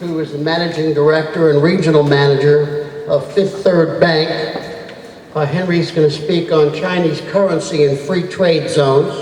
who is the Managing Director and Regional Manager of Fifth Third Bank. Henry's going to speak on Chinese currency and free trade zones.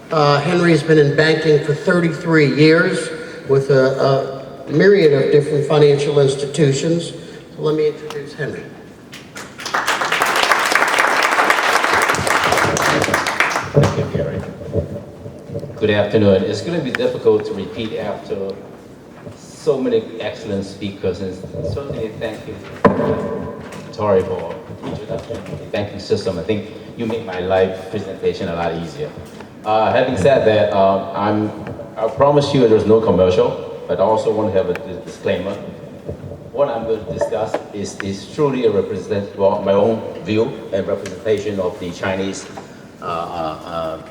Henry's been in banking for 33 years with a myriad of different financial institutions. So let me introduce Henry. Thank you, Gary. Good afternoon. It's going to be difficult to repeat after so many excellent speakers, and certainly thank you, Tori, for introduction to the banking system. I think you make my live presentation a lot easier. Having said that, I promise you there's no commercial, but I also want to have a disclaimer. What I'm going to discuss is truly a my own view and representation of the Chinese,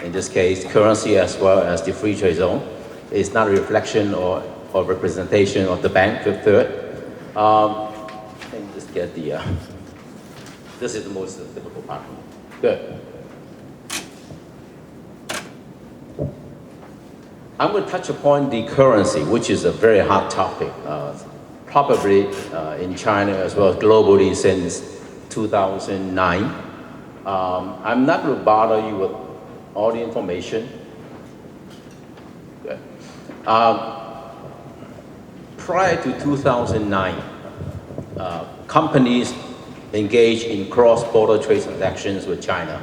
in this case, currency as well as the free trade zone. It's not a reflection or representation of the bank, Fifth Third. Let me just get the, this is the most difficult part. Good. I'm going to touch upon the currency, which is a very hot topic, probably in China as well as globally since 2009. I'm not going to bother you with all the information. Good. Prior to 2009, companies engaged in cross-border trade transactions with China.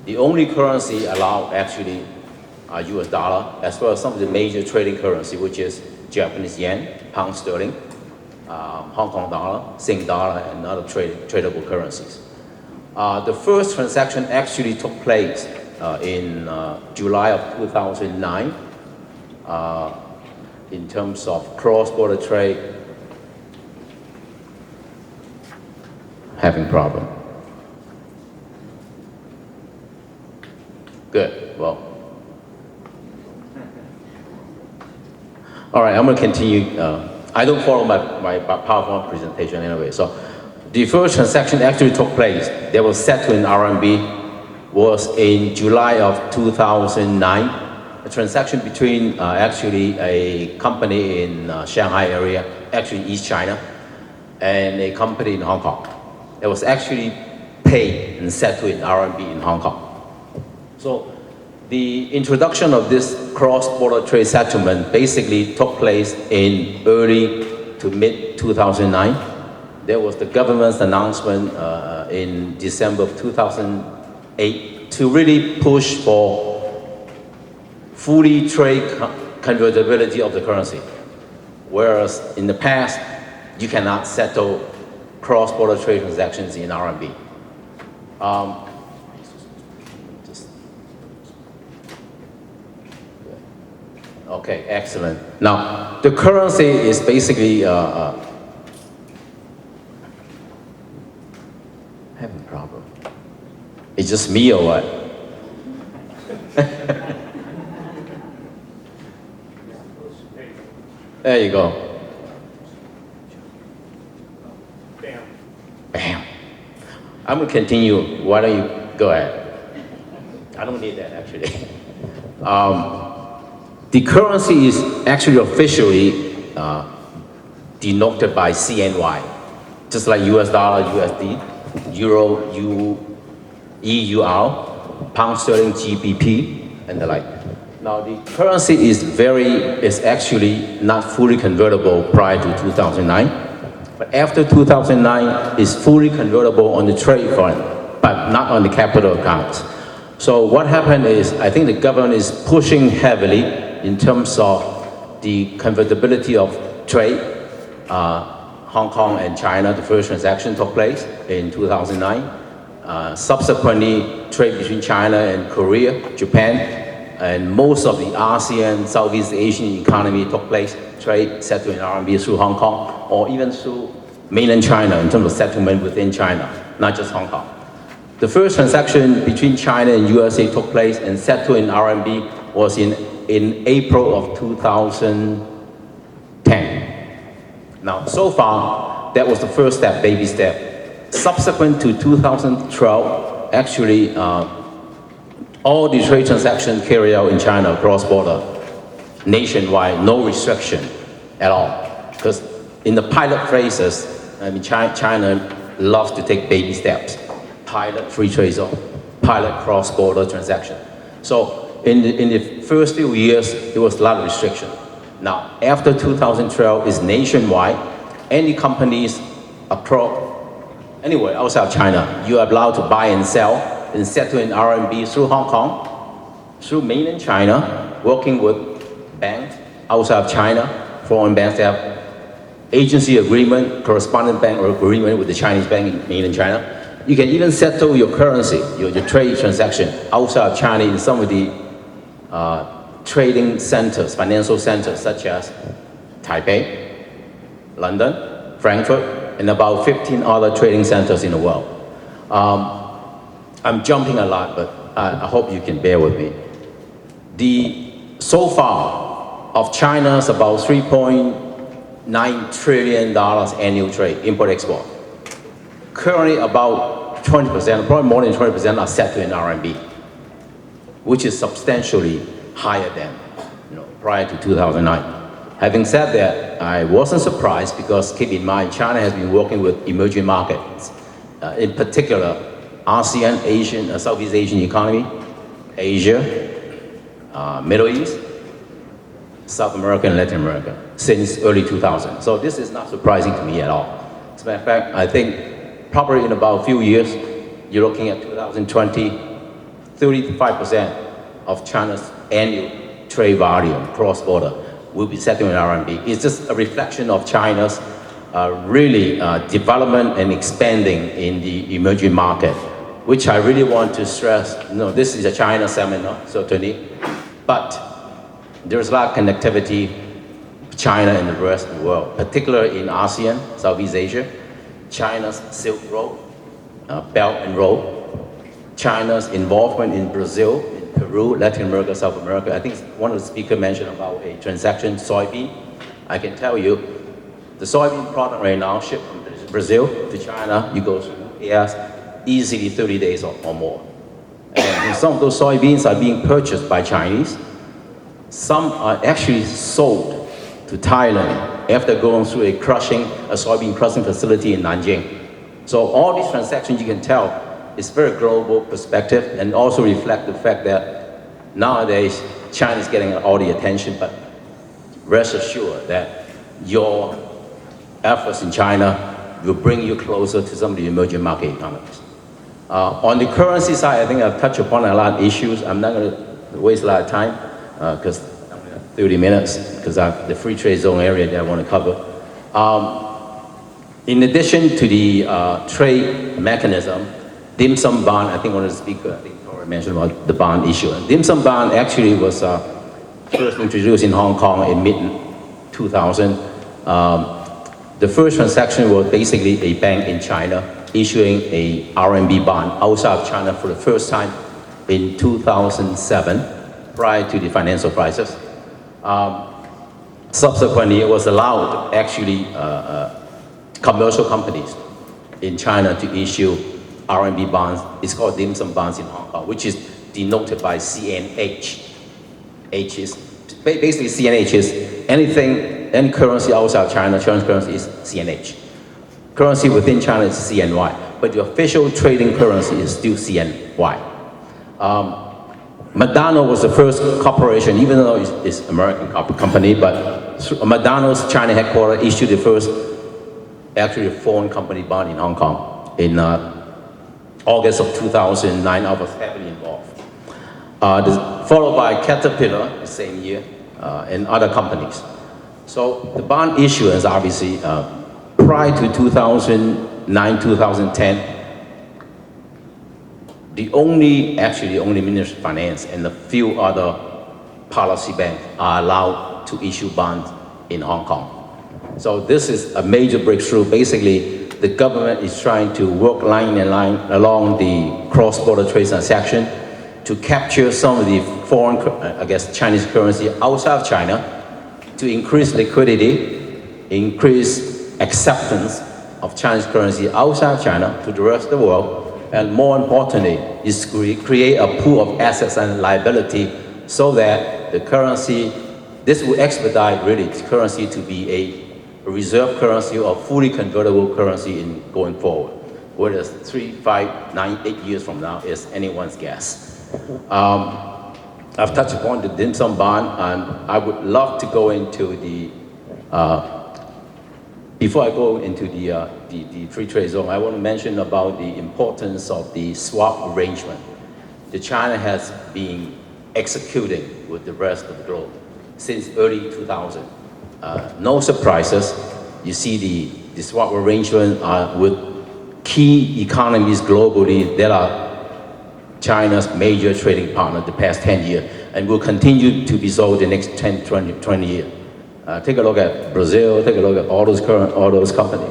The only currency allowed actually US dollar, as well as some of the major trading currency, which is Japanese yen, pound sterling, Hong Kong dollar, Sing dollar, and other tradable currencies. The first transaction actually took place in July of 2009 in terms of cross-border trade. Having problem. Good, well. All right, I'm going to continue. I don't follow my PowerPoint presentation anyway. So the first transaction actually took place, that was settled in RMB, was in July of 2009. A transaction between actually a company in Shanghai area, actually East China, and a company in Hong Kong. It was actually paid and settled in RMB in Hong Kong. So the introduction of this cross-border trade settlement basically took place in early to mid-2009. There was the government's announcement in December of 2008 to really push for fully trade convertibility of the currency. Whereas in the past, you cannot settle cross-border trade transactions in RMB. Okay, excellent. Now, the currency is basically having a problem. It's just me or what? There you go. Bam. Bam. I'm going to continue. Why don't you go ahead? I don't need that, actually. The currency is actually officially denoted by CNY, just like US dollar, USD, Euro, EUR, Pound Sterling, GBP, and the like. Now the currency is actually not fully convertible prior to 2009, but after 2009 is fully convertible on the trade front, but not on the capital accounts. So what happened is, I think the government is pushing heavily in terms of the convertibility of trade. Hong Kong and China, the first transaction took place in 2009. Subsequently, trade between China and Korea, Japan, and most of the ASEAN, Southeast Asian economy took place, trade settled in RMB through Hong Kong, or even through mainland China in terms of settlement within China, not just Hong Kong. The first transaction between China and USA took place and settled in RMB was in April of 2010. Now, so far, that was the first step, baby step. Subsequent to 2012, actually, all the trade transactions carried out in China cross-border, nationwide, no restriction at all. Because in the pilot phases, I mean, China loves to take baby steps. Pilot free trade zone, pilot cross-border transaction. So in the first few years, there was a lot of restriction. Now, after 2012, it's nationwide. Any companies anywhere outside of China, you are allowed to buy and sell and settle in RMB through Hong Kong, through mainland China, working with banks outside of China, foreign banks that have agency agreement, correspondent bank agreement with the Chinese bank in mainland China. You can even settle your currency, your trade transaction outside of China in some of the trading centers, financial centers such as Taipei, London, Frankfurt, and about 15 other trading centers in the world. I'm jumping a lot, but I hope you can bear with me. So far of China's about $3.9 trillion annual trade, import-export. Currently about 20%, probably more than 20% are settled in RMB, which is substantially higher than prior to 2009. Having said that, I wasn't surprised because keep in mind, China has been working with emerging markets, in particular, ASEAN, Asian, Southeast Asian economy, Asia, Middle East, South America, and Latin America since early 2000. So this is not surprising to me at all. As a matter of fact, I think probably in about a few years, you're looking at 2020, 35% of China's annual trade volume cross-border will be settled in RMB. It's just a reflection of China's really development and expanding in the emerging market, which I really want to stress. This is a China seminar, certainly, but there's a lot of connectivity, China and the rest of the world, particularly in ASEAN, Southeast Asia, China's Silk Road, Belt and Road, China's involvement in Brazil, Peru, Latin America, South America. I think one of the speakers mentioned about a transaction, soybean. I can tell you, the soybean product right now shipped from Brazil to China, you go through UPS, easily 30 days or more. And some of those soybeans are being purchased by Chinese. Some are actually sold to Thailand after going through a soybean crushing facility in Nanjing. So all these transactions, you can tell, it's very global perspective and also reflect the fact that nowadays China is getting all the attention, but rest assured that your efforts in China will bring you closer to some of the emerging market economies. On the currency side, I think I've touched upon a lot of issues. I'm not going to waste a lot of time because I'm going to have 30 minutes because I have the free trade zone area that I want to cover. In addition to the trade mechanism, dim sum bond, I think one of the speakers, already mentioned about the bond issue. Dim sum bond actually was first introduced in Hong Kong in mid-2000. The first transaction was basically a bank in China issuing a RMB bond outside of China for the first time in 2007, prior to the financial crisis. Subsequently, it was allowed actually commercial companies in China to issue RMB bonds. It's called dim sum bonds in Hong Kong, which is denoted by CNH. Basically, CNH is any currency outside of China, Chinese currency is CNH. Currency within China is CNY, but the official trading currency is still CNY. McDonald's was the first corporation, even though it's an American company, but McDonald's China headquarters issued the first actually a foreign company bond in Hong Kong in August of 2009. I was heavily involved. Followed by Caterpillar the same year and other companies. So the bond issuance, obviously, prior to 2009, 2010, the only Ministry of Finance and a few other policy banks are allowed to issue bonds in Hong Kong. So this is a major breakthrough. Basically, the government is trying to work line along the cross-border trade transaction to capture some of the foreign, Chinese currency outside of China to increase liquidity, increase acceptance of Chinese currency outside of China to the rest of the world, and more importantly, is create a pool of assets and liability so that the currency, this will expedite really the currency to be a reserve currency or fully convertible currency in going forward. Whether it's 3, 5, 9, 8 years from now is anyone's guess. I've touched upon the dim sum bond, and I would love to go into the, before I go into the free trade zone, I want to mention about the importance of the swap arrangement that China has been executing with the rest of the globe since early 2000. No surprises. You see the swap arrangement with key economies globally that are China's major trading partner the past 10 years, and will continue to be so the next 10, 20 years. Take a look at Brazil, take a look at all those companies,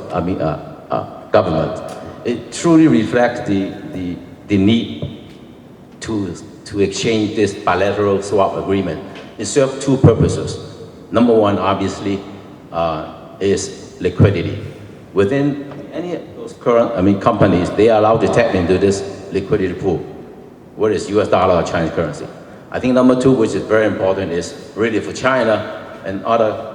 governments. It truly reflects the need to exchange this bilateral swap agreement. It serves two purposes. Number one, obviously, is liquidity. Within any of those current, companies, they are allowed to tap into this liquidity pool, whether it's US dollar or Chinese currency. I think number two, which is very important, is really for China and other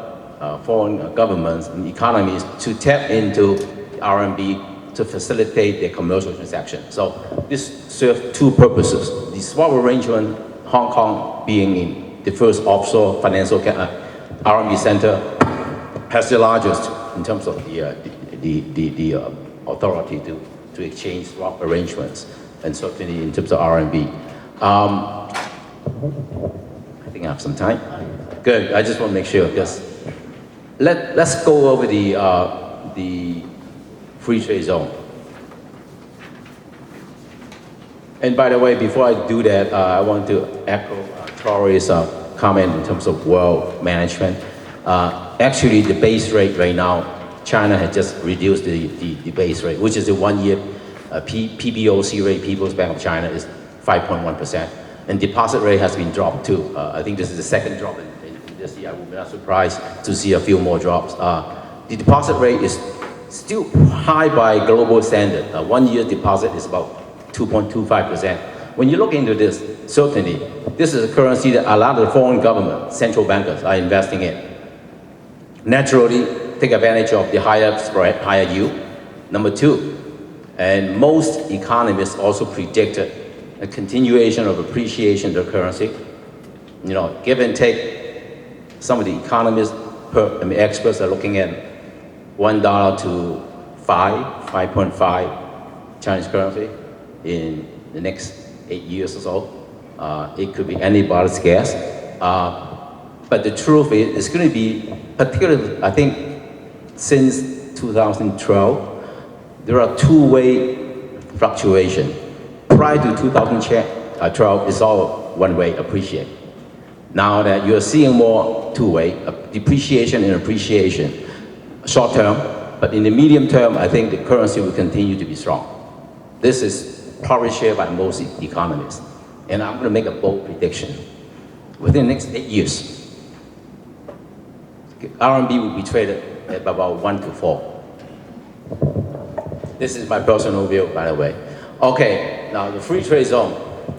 foreign governments and economies to tap into the RMB to facilitate their commercial transactions. So this serves two purposes. The swap arrangement, Hong Kong being in the first offshore financial RMB center, has the largest in terms of the authority to exchange swap arrangements, and certainly in terms of RMB. I think I have some time. Good. I just want to make sure, because let's go over the free trade zone. And by the way, before I do that, I want to echo Tori's comment in terms of wealth management. Actually, the base rate right now, China has just reduced the base rate, which is the 1-year PBOC rate, People's Bank of China, is 5.1%. And deposit rate has been dropped too. I think this is the second drop in this year. I will be not surprised to see a few more drops. The deposit rate is still high by global standard. 1-year deposit is about 2.25%. When you look into this, certainly, this is a currency that a lot of foreign government, central bankers are investing in. Naturally, take advantage of the higher spread, higher yield. Number two, and most economists also predicted a continuation of appreciation of the currency. Give and take, some of the economists, experts are looking at $1 to 5.5 Chinese currency in the next 8 years or so. It could be anybody's guess. But the truth is, it's going to be, particularly, I think, since 2012, there are two-way fluctuation. Prior to 2012, it's all one-way appreciate. Now that you're seeing more two-way, depreciation and appreciation, short-term, but in the medium term, I think the currency will continue to be strong. This is probably shared by most economists. And I'm going to make a bold prediction. Within the next 8 years, RMB will be traded at about 1 to 4. This is my personal view, by the way. Okay, now the free trade zone.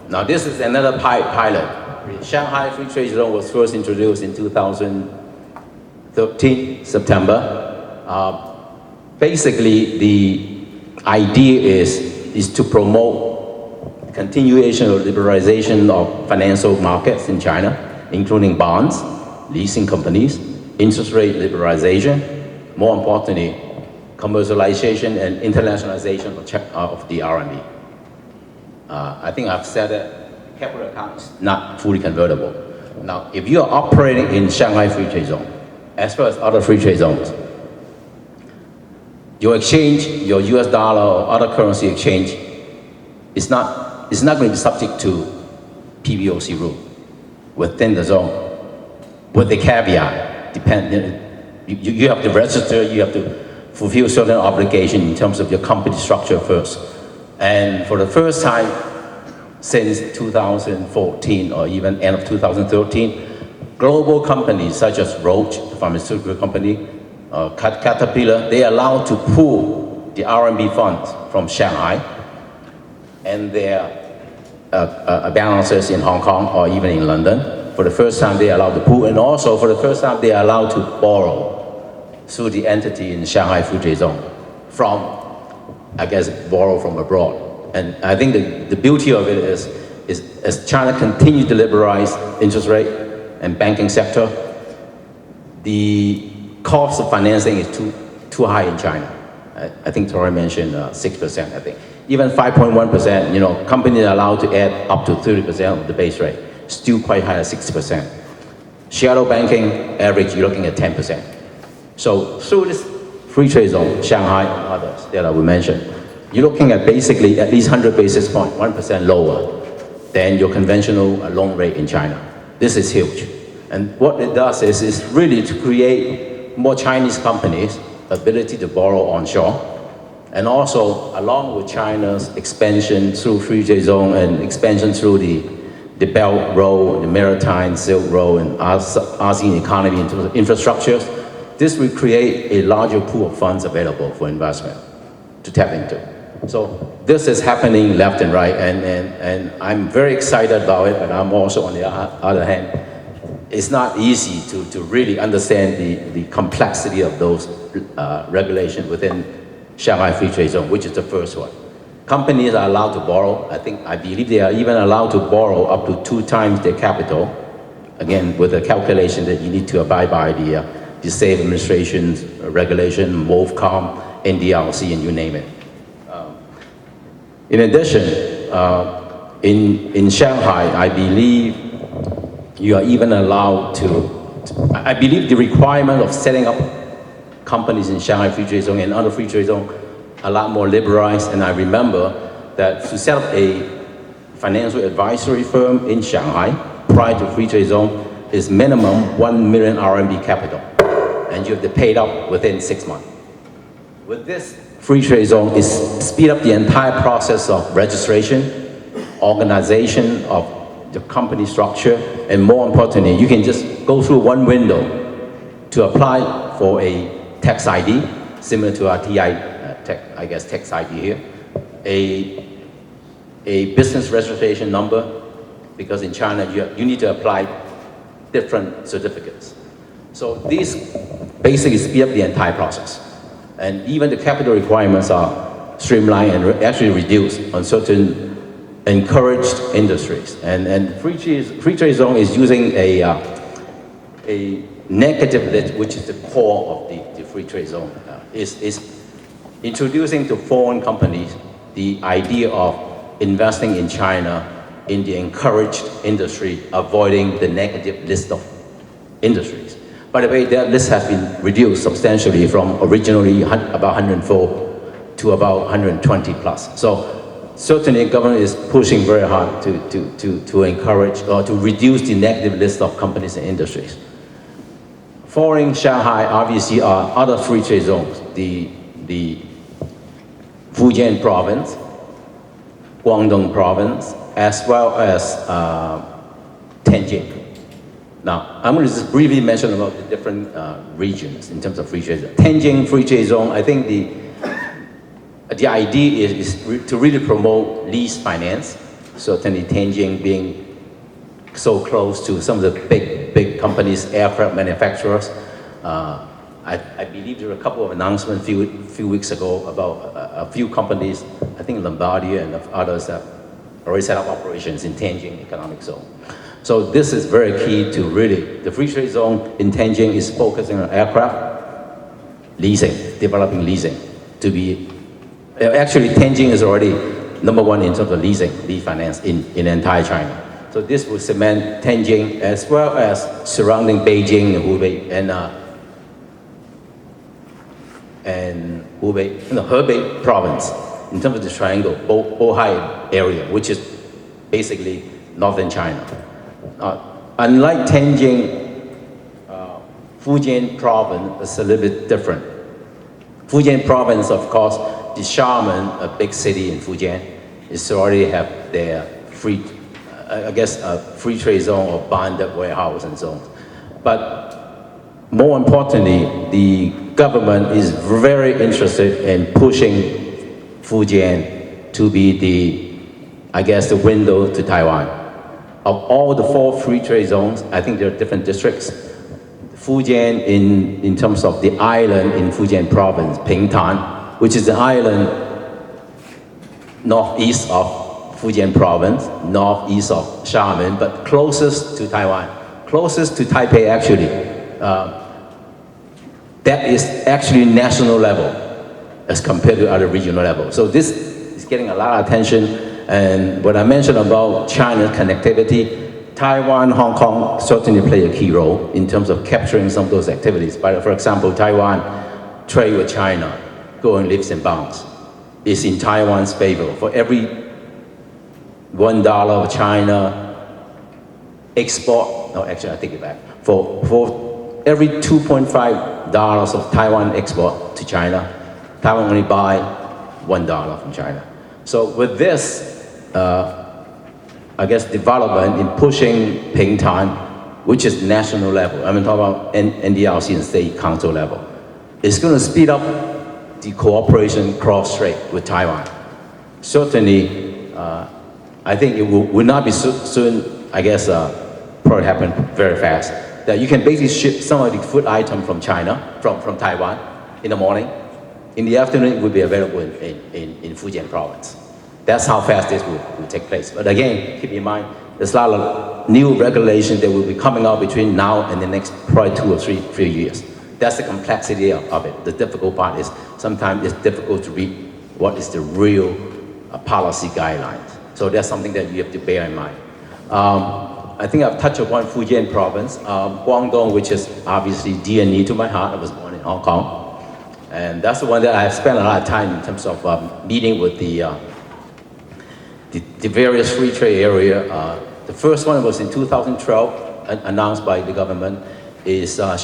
Now this is another pilot. The Shanghai Free Trade Zone was first introduced in 2013, September. Basically, the idea is to promote continuation of liberalization of financial markets in China, including bonds, leasing companies, interest rate liberalization, more importantly, commercialization and internationalization of the RMB. I think I've said that capital account is not fully convertible. Now, if you are operating in Shanghai Free Trade Zone, as well as other free trade zones, your exchange, your US dollar or other currency exchange, is not going to be subject to PBOC rule within the zone, with the caveat, you have to register, you have to fulfill certain obligations in terms of your company structure first. And for the first time since 2014 or even end of 2013, global companies such as Roche, the pharmaceutical company, Caterpillar, they are allowed to pool the RMB funds from Shanghai and their balances in Hong Kong or even in London. For the first time, they are allowed to pool, and also for the first time, they are allowed to borrow through the entity in Shanghai Free Trade Zone from, I guess, borrow from abroad. And I think the beauty of it is as China continues to liberalize interest rate and banking sector, the cost of financing is too high in China. I think Tori mentioned 6%, I think. Even 5.1%, companies are allowed to add up to 30% of the base rate. Still quite high at 6%. Shadow banking average, you're looking at 10%. So through this free trade zone, Shanghai and others that I will mention, you're looking at basically at least 100 basis points, 1% lower than your conventional loan rate in China. This is huge. And what it does is really to create more Chinese companies' ability to borrow onshore, and also along with China's expansion through free trade zone and expansion through the Belt Road, the Maritime Silk Road, and ASEAN economy in terms of infrastructures, this will create a larger pool of funds available for investment to tap into. So this is happening left and right, and I'm very excited about it, but I'm also on the other hand, it's not easy to really understand the complexity of those regulations within Shanghai Free Trade Zone, which is the first one. Companies are allowed to borrow. I believe they are even allowed to borrow up to 2 times their capital. Again, with a calculation that you need to abide by the Safe Administration's regulation, MOVCOM, NDRC, and you name it. In addition, in Shanghai, I believe you are even allowed I believe the requirement of setting up companies in Shanghai Free Trade Zone and other free trade zone a lot more liberalized. And I remember that to set up a financial advisory firm in Shanghai prior to free trade zone is minimum 1 million RMB capital, and you have to pay it up within 6 months. With this free trade zone, is speed up the entire process of registration, organization of the company structure, and more importantly, you can just go through one window to apply for a tax ID, similar to our TI, tax ID here, a business registration number, because in China you need to apply different certificates. So these basically speed up the entire process. And even the capital requirements are streamlined and actually reduced on certain encouraged industries. And free trade zone is using a negative list, which is the core of the free trade zone, is introducing to foreign companies the idea of investing in China in the encouraged industry, avoiding the negative list of industries. By the way, that list has been reduced substantially from originally about 104 to about 120 plus. So certainly the government is pushing very hard to encourage or to reduce the negative list of companies and industries. Following Shanghai, obviously, are other free trade zones, the Fujian province, Guangdong province, as well as Tianjin. Now, I'm going to just briefly mention about the different regions in terms of free trade zone. Tianjin free trade zone, I think the idea is to really promote lease finance. Certainly Tianjin being so close to some of the big companies, aircraft manufacturers. I believe there were a couple of announcements a few weeks ago about a few companies, I think Lombardia and others that already set up operations in Tianjin economic zone. So this is very key to really, the free trade zone in Tianjin is focusing on aircraft leasing, developing leasing to be, actually Tianjin is already #1 in terms of leasing, lease finance in entire China. So this will cement Tianjin as well as surrounding Beijing and Hubei Hebei province in terms of the triangle, Bohai area, which is basically northern China. Unlike Tianjin, Fujian province is a little bit different. Fujian province, of course, the Xiamen, a big city in Fujian, is already have their free trade zone or bonded warehouse and so on. But more importantly, the government is very interested in pushing Fujian to be the window to Taiwan. Of all the 4 free trade zones, I think there are different districts. Fujian in terms of the island in Fujian province, Pingtan, which is the island northeast of Fujian province, northeast of Xiamen, but closest to Taiwan, closest to Taipei actually. That is actually national level as compared to other regional level. So this is getting a lot of attention. And what I mentioned about China's connectivity, Taiwan, Hong Kong certainly play a key role in terms of capturing some of those activities. But for example, Taiwan trade with China, going leaps and bounds, is in Taiwan's favor. For every $1 of China export, no, actually I take it back. For every $2.5 of Taiwan export to China, Taiwan only buy $1 from China. So with this, I guess, development in pushing Pingtan, which is national level, I mean, talking about NDRC and state council level, it's going to speed up the cooperation cross-strait with Taiwan. Certainly, I think it will not be soon, I guess, probably happen very fast, that you can basically ship some of the food item from China, from Taiwan in the morning. In the afternoon, it will be available in Fujian province. That's how fast this will take place. But again, keep in mind, there's a lot of new regulations that will be coming out between now and the next probably 2 or 3 years. That's the complexity of it. The difficult part is sometimes it's difficult to read what is the real policy guidelines. So that's something that you have to bear in mind. I think I've touched upon Fujian province, Guangdong, which is obviously dear and near to my heart. I was born in Hong Kong. And that's the one that I've spent a lot of time in terms of meeting with the various free trade area. The first one was in 2012, announced by the government, is Shanghai.